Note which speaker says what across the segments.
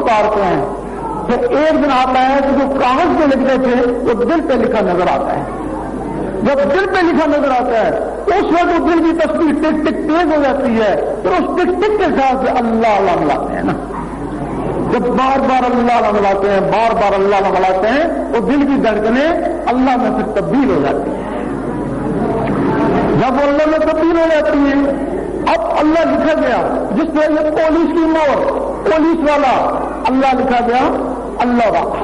Speaker 1: اتارتے ہیں تو ایک دن آتا ہے کہ جو کاغذ پہ لکھتے تھے وہ دل پہ لکھا نظر آتا ہے. جب دل پہ لکھا نظر آتا ہے اس وقت وہ دل کی تصویر ٹک ٹک تیز ہو جاتی ہے. پھر اس ٹک ٹک کے ساتھ سے اللہ اللہ ملاتے ہیں نا. جب بار بار اللہ اللہ ملاتے ہیں, بار بار اللہ اللہ ملاتے ہیں, تو دل کی دھڑکنیں اللہ میں پھر تبدیل ہو جاتی ہیں. جب وہ اللہ میں تبدیل ہو جاتی ہیں, اب اللہ لکھا گیا جس طرح یہ پولیس کی مور, پولیس والا اللہ لکھا گیا اللہ والا.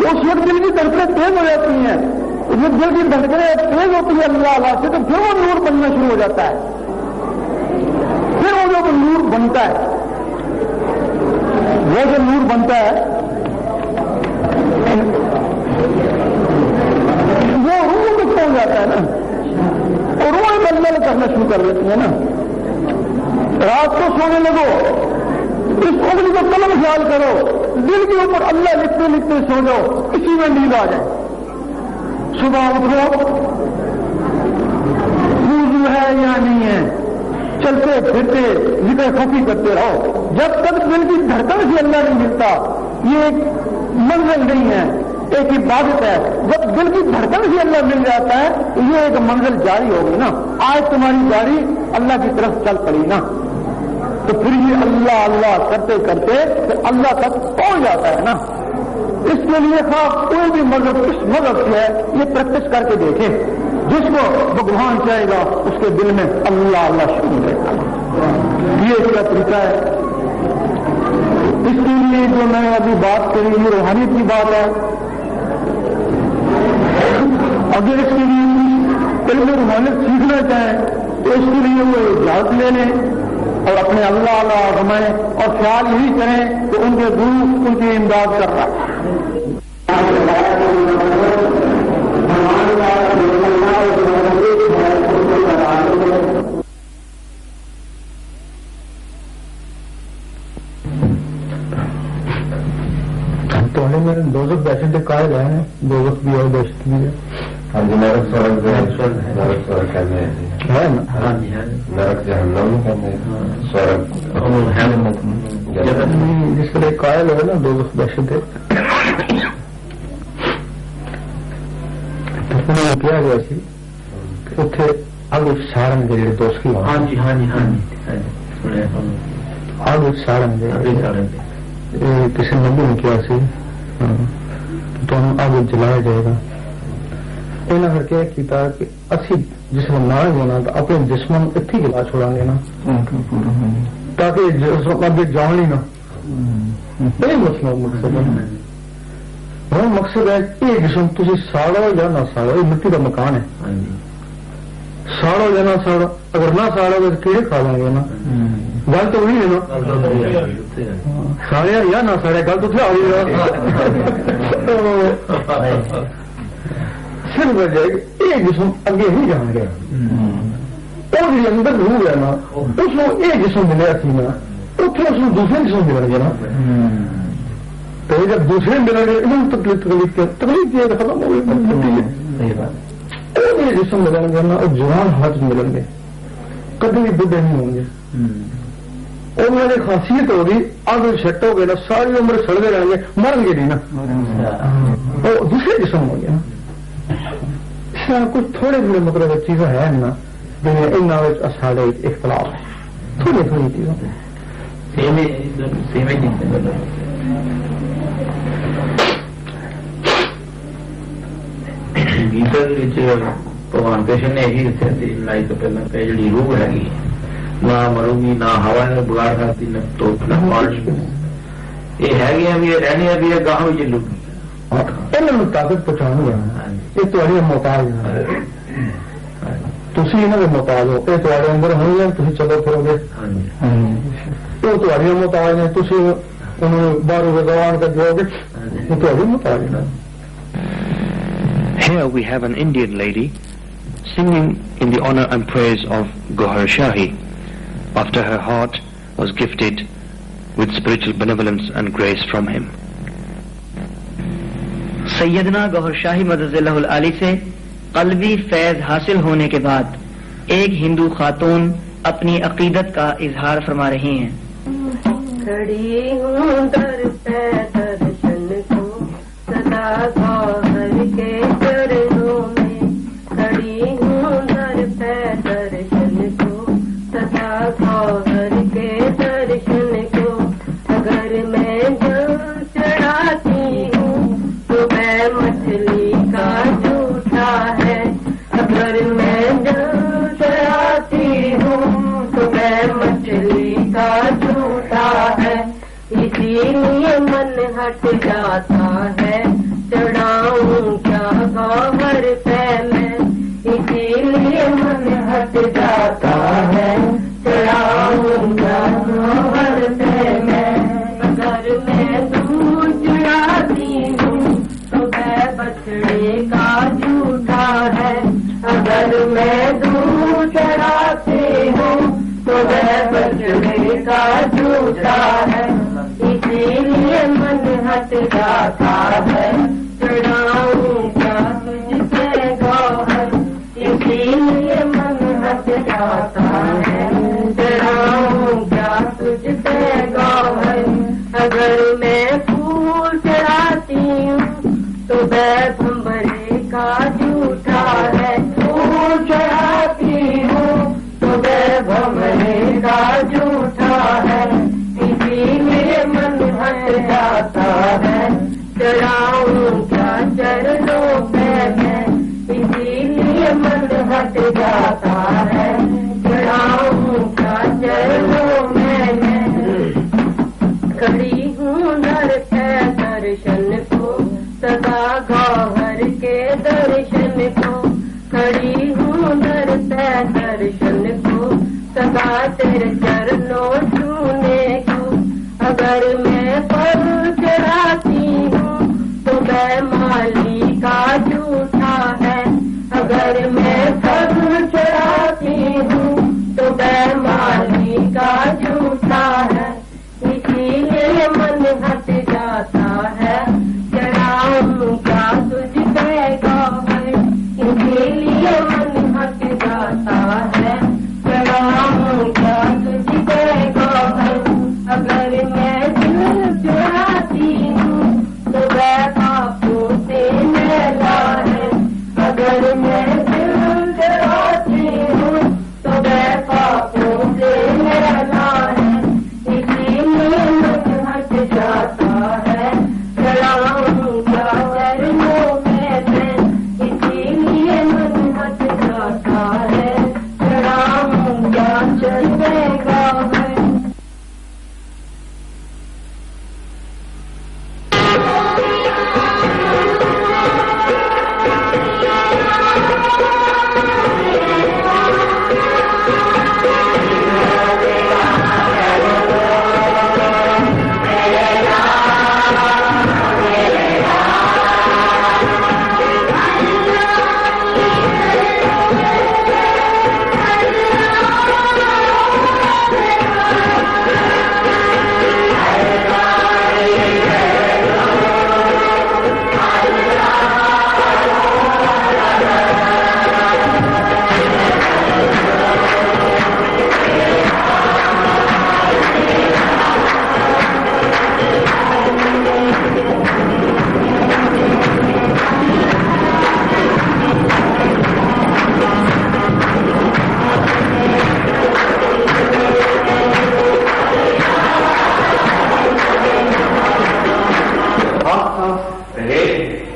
Speaker 1: اس وقت دل کی دھڑکنیں تیز ہو جاتی ہیں. جب دل کی دھڑکنیں تیز ہوتی ہے اللہ اللہ سے تو پھر وہ نور بننا شروع ہو جاتا ہے. پھر وہ جو نور بنتا ہے, وہ جو نور بنتا ہے وہ روح کو پہنچ جاتا ہے نا, اور روح بلبل کرنا شروع کر دیتی ہے نا. رات کو سونے لگو, اس انگلی کو قلم خیال کرو, دل کے اوپر اللہ لکھتے لکھتے سو جاؤ, اسی میں نیند آ جائے. صبح اٹھو, وضو ہے یا نہیں ہے, چلتے پھرتے ذکر خفی کرتے رہو. جب تک دل کی دھڑکن سے اللہ نہیں ملتا, یہ ایک منزل نہیں ہے, ایک عبادت ہے. جب دل کی دھڑکن سے اللہ مل جاتا ہے تو یہ ایک منزل جاری ہوگی نا. آج تمہاری گاڑی اللہ کی طرف چل پڑی نا, تو پھر یہ اللہ اللہ کرتے کرتے اللہ تک پہنچ جاتا ہے نا. اس کے لیے خاص کوئی بھی مذہب اس مذہب سے ہے, یہ پریکٹس کر کے دیکھیں. جس کو بھگوان چاہے گا اس کے دل میں اللہ اللہ شروع ہو جائے گا. یہ اس کا طریقہ ہے. اس کے لیے جو میں نے ابھی بات کری یہ روحانیت کی بات ہے. اگر اس کے لیے علم روحانیت سیکھنا چاہیں تو اس کے لیے وہ اجازت لے لیں اور اپنے اللہ اللہ آزمائیں اور خیال یہی کریں کہ ان کے گرو ان کی امداد کر رہا ہے.
Speaker 2: تو ہمیں میرے دوزخ دہشت قائل ہیں, دوزخ بھی اور دہشت بھی ہے.
Speaker 3: ہاں جی, نرک سورگ کرنے
Speaker 2: ہے نا,
Speaker 3: نرک جہنم کرنے سورگ
Speaker 2: جس طرح قائل ہے نا دوزخ دہشت ہے. کیا گیا سی اتنے اگ ساڑن گے جڑے دوست کی اگ ساڑن گے کسی نبی نے کیا سی تو اگ جلایا جائے گا. انہوں نے کیا کیتا کہ اسی جسم نہ ہونا تو اپنے جسم اتھی جلا چھوڑا گے نا تاکہ جسم اگے جان ہی نہ. یہ مقصد ہے. ہوں مقصد ہے یہ جسم تھی ساڑو یا نہ ساڑو, یہ مٹی کا مکان ہے. ساڑو یا نہ ساڑو, اگر نہ ساڑو تو کیڑے کھا لیں گے نا. گل تو وہی ہے نا, ساڑیا یا نہ ساڑیا گل تو کیا ہوئی صرف وجہ یہ جسم اگے ہی جان گیا. اور جی اندر روح ہے نا اس کو یہ جسم ملیا سی نا, اتنے اس کو دوسرے جسم ملیں گے نا. تو جب دوسرے ملیں گے تکلیف کی ختم ہو گئی. یہ جسم ملیں گے نا, اور جوان ہاتھ ملیں گے, کبھی بڈھے نہیں ہوں گے. انہوں نے خاصیت ہوگی آگ سیٹ ہو گئے نا, ساری عمر سڑتے رہیں گے, مرن گے نہیں نا, اور دوسرے جسم ہو گیا. اس طرح کچھ تھوڑے تھوڑے مطلب چیزیں ہیں نا جنہیں سارے اختلاف ہے, تھوڑی تھوڑی چیزوں
Speaker 3: بھگوان کرشن نے یہی دسیا لڑائی تو پہلے پہ جی روح ہے نہ مرو گی, نہ ہوا نے بگاڑ کرتی, نہ تو نہ پانی. یہ ہے بھی رہنی ہے بھی گاہ بھی چلو گی.
Speaker 2: انہوں طاقت پہنچاؤ گا, یہ تھوڑی محتاج تھی انہوں کے محتاج ہو, یہ تھوڑے اندر ہوں گے, تھی چلو پھرو گے. وہ تھوڑی محتاج نے, تھی انہوں باہر گوان کر دو گے, یہ تھوڑی محتاج ہے.
Speaker 4: Here we have an Indian lady singing in the honor and praise of Gohar Shahi after her heart was gifted with spiritual benevolence and grace from him.
Speaker 5: سیدنا گوہر شاہی مدد اللہ العالی سے قلبی فیض حاصل ہونے کے بعد ایک ہندو خاتون اپنی عقیدت کا اظہار فرما رہی ہیں.
Speaker 6: کھڑی ہوں در پہ درشن کو سدا گوہر کے چرنوں میں کھڑی ہوں در پہ درشن کو سدا گوہر کے درشن کو اگر میں جل چڑھاتی ہوں تو میں مچھلی کا جھوٹا ہے اگر میں جل چڑھاتی ہوں تو میں مچھلی کا جھوٹا ہے اسی لیے من ہٹ جاتا ہے چڑھاؤں کیا گوہر پہ میں اسی لیے من ہٹ جاتا ہے چڑھاؤں کیا گوہر پہ میں اگر میں دودھ چڑھاتی ہوں تو میں بچڑے کا جھوٹا ہے اگر میں دودھ چڑھاتی ہوں تو میں بچڑے کا جھوٹا ہے اسی لیے من ہٹ جاتا ہے چڑھاؤں کیا تجھ سے گوہر اسی لیے من ہٹ جاتا ہے چڑھاؤں کیا تجھ سے گوہر اگر میں پھول چڑھاتی ہوں تو میں بھنبرے کا جھوٹا ہے پھول چڑھاتی ہوں تو میں بھنبرے کا جھوٹا ہے اسی لیے من ہٹ جاتا ہے چڑھاؤں کیا چرنوں پہ میں اسی لیے من ہٹ جاتا ہے چڑھاؤں کیا چرنوں میں کھڑی ہوں در پہ درشن کو سدا گوہر کے درشن کو کھڑی ہوں در پہ درشن کو سدا تیرے چرنوں چھونے کو اگر میں پر چڑھاتی ہوں تو میں مالی کا جھوٹا ہے اگر میں پر چڑھاتی ہوں تو میں مالی کا جھوٹا ہے اسی لیے من ہٹ جاتا ہے چڑھاؤں کیا تجھ پہ گوہر اسی لیے من ہٹ جاتا ہے چڑھاؤں کیا تجھ پہ گوہر اگر میں دل چڑھاتی ہوں تو میں پاپوں سے میلا ہے اگر میں دل چڑھاتی ہوں تو میں پاپوں سے میلا ہے اسی لیے من ہٹ جاتا ہے چڑھاؤں کیا چرنوں میں اسی لیے من ہٹ جاتا ہے چڑھاؤں کیا چلے گا میں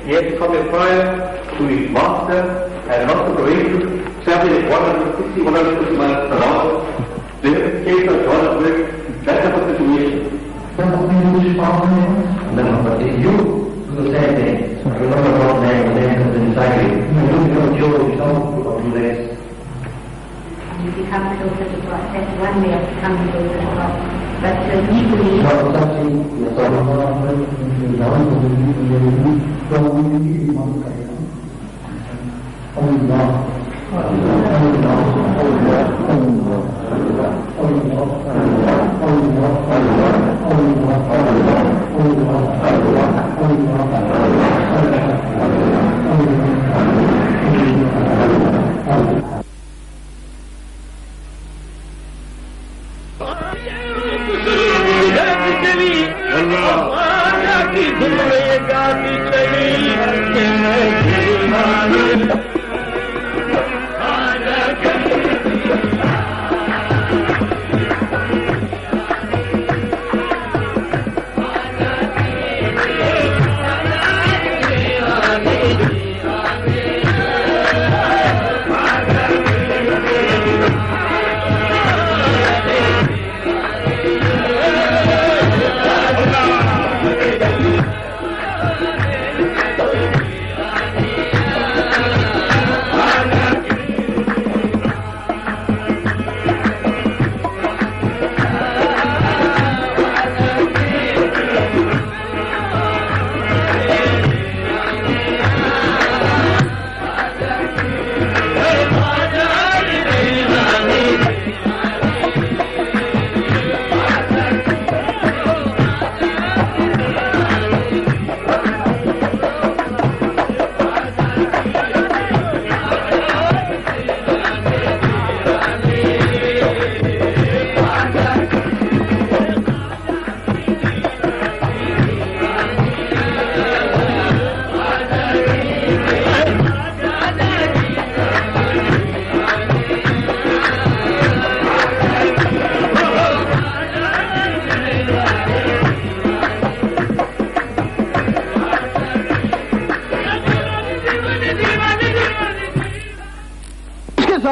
Speaker 7: Yet from a prayer to his master and not to Croatia, simply 150, 150 miles per hour. The case of Johannesburg, that's a situation.
Speaker 3: No, but if you do the same thing, you know about man comes inside you, you don't show yourself or do less.
Speaker 8: You become closer to God. That's one way of becoming closer to God. But equally,
Speaker 9: Yeah.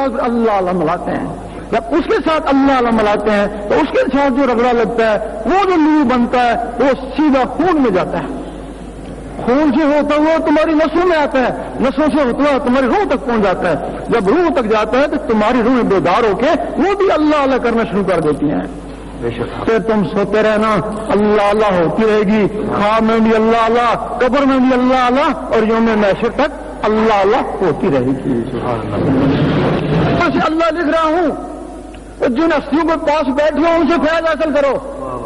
Speaker 1: ساتھ اللہ اللہ ملاتے ہیں. جب اس کے ساتھ اللہ اللہ ملاتے ہیں تو اس کے ساتھ جو رگڑا لگتا ہے وہ جو لو بنتا ہے وہ سیدھا خون میں جاتا ہے. خون سے ہوتا ہوا تمہاری نسوں میں آتا ہے, نسوں سے ہوتا ہوا تمہاری روح تک پہنچ جاتا ہے. جب روح تک جاتا ہے تو تمہاری روح بیدار ہو کے وہ بھی اللہ اللہ کرنا شروع کر دیتی ہیں. پھر تم سوتے رہنا, اللہ اللہ ہوتی رہے گی, خواب میں بھی اللہ اللہ, قبر میں بھی اللہ اللہ, اور یوم محشر تک اللہ اللہ ہوتی رہے گی. اللہ لکھ رہا ہوں, جن ہستیوں کے پاس بیٹھے ہو ان سے فیض حاصل کرو.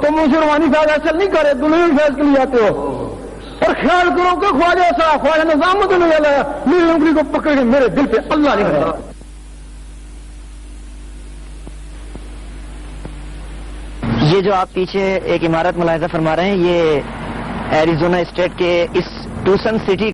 Speaker 1: تم ان سے روحانی فیض حاصل نہیں کرے, دنیا فیض کے لیے آتے ہو. اور خیال کرو کہ خواجہ ایسا خواجہ نظام مدن نہیں لایا, میری انگلی کو پکڑ کے میرے دل پہ اللہ لکھ رہا ہے.
Speaker 5: یہ جو آپ پیچھے ایک عمارت ملاحظہ فرما رہے ہیں, یہ ایریزونا اسٹیٹ کے اس ٹوسن سٹی